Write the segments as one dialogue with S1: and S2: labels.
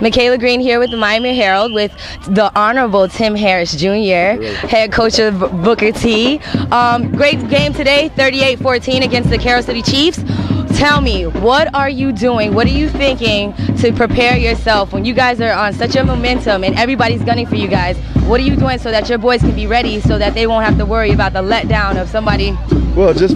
S1: Mikaela Green here with the Miami Herald with the Honorable Tim Harris Jr., head coach of Booker T. Great game today, 38-14 against the Carroll City Chiefs. Tell me, what are you doing? What are you thinking to prepare yourself when you guys are on such a momentum and everybody's gunning for you guys? What are you doing so that your boys can be ready so that they won't have to worry about the letdown of somebody?
S2: Well, just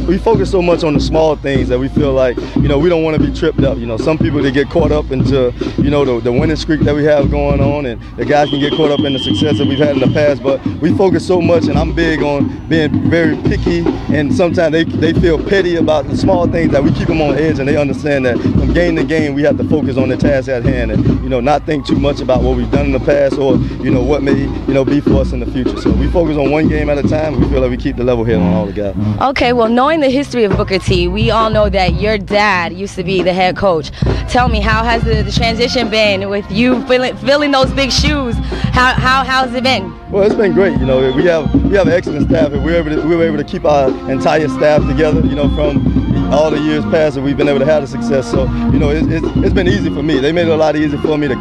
S2: we focus so much on the small things that we feel like, we don't want to be tripped up. Some people, they get caught up into, the winning streak that we have going on, and the guys can get caught up in the success that we've had in the past. But we focus so much, and I'm big on being very picky, and sometimes they feel petty about the small things that we keep them on edge, and they understand that from game to game we have to focus on the task at hand, and not think too much about what we've done in the past or what may be for us in the future. So we focus on one game at a time. We feel like we keep the level head on all the guys.
S1: Okay, well, knowing the history of Booker T, we all know that your dad used to be the head coach. Tell me, how has the transition been with you filling those big shoes? How's it been?
S2: Well, it's been great. We have an excellent staff, and we were able to keep our entire staff together. From all the years past that we've been able to have the success. So it's been easy for me. They made it a lot easier for me. The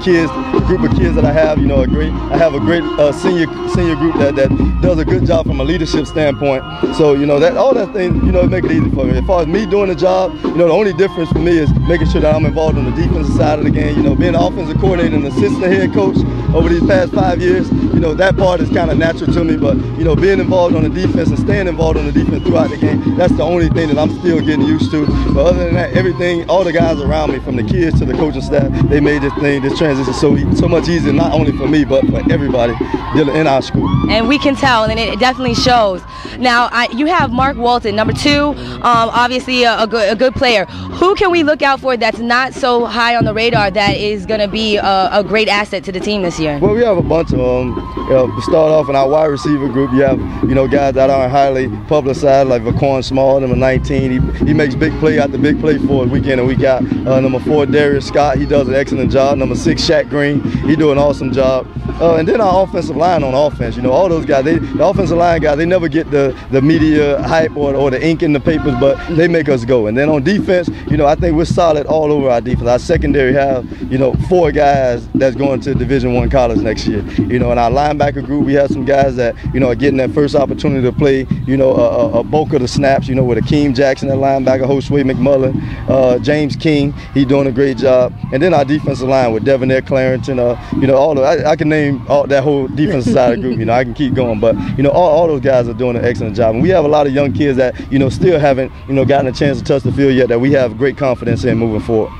S2: group of kids that I have, I have a great senior group that does a good job from a leadership standpoint. So all that thing, it make it easy for me. As far as me doing the job, the only difference for me is making sure that I'm involved on the defensive side of the game. Being an offensive coordinator and assistant head coach over these past 5 years, that part is kind of natural to me. But being involved on the defense and staying involved on the defense throughout the game, that's the only thing that I'm still getting used to. But other than that, everything, all the guys around me, from the kids to the coaching staff, they made this transition so much easier, not only for me but for everybody in our school.
S1: And we can tell, and it definitely shows. Now, you have Mark Walton, number 2, obviously a good player. Who can we look out for that's not so high on the radar that is going to be a great asset to the team this year?
S2: Well, we have a bunch of them. To start off in our wide receiver group, you have guys that aren't highly publicized, like Vaquan Small, number 19. He makes big play after big play for us week in and week out. Number 4, Darius Scott, he does an excellent job. Number 6, Shaq Green, he do an awesome job. And then our offensive line on offense, all those guys, the offensive line guys, they never get the media hype or the ink in the papers, but they make us go. And then on defense, I think we're solid all over our defense. Our secondary have, 4 guys that's going to Division I college next year. In our linebacker group, we have some guys that, are getting that first opportunity to play, a bulk of the snaps, with Akeem Jackson at linebacker, Josue McMullen, James King, he's doing a great job. And then our defensive line with Devonair Clarington, I can name that whole defensive side of the group. I can keep going, but all those guys are doing an excellent job, and we have a lot of young kids that still haven't gotten a chance to touch the field yet, that we have great confidence in moving forward.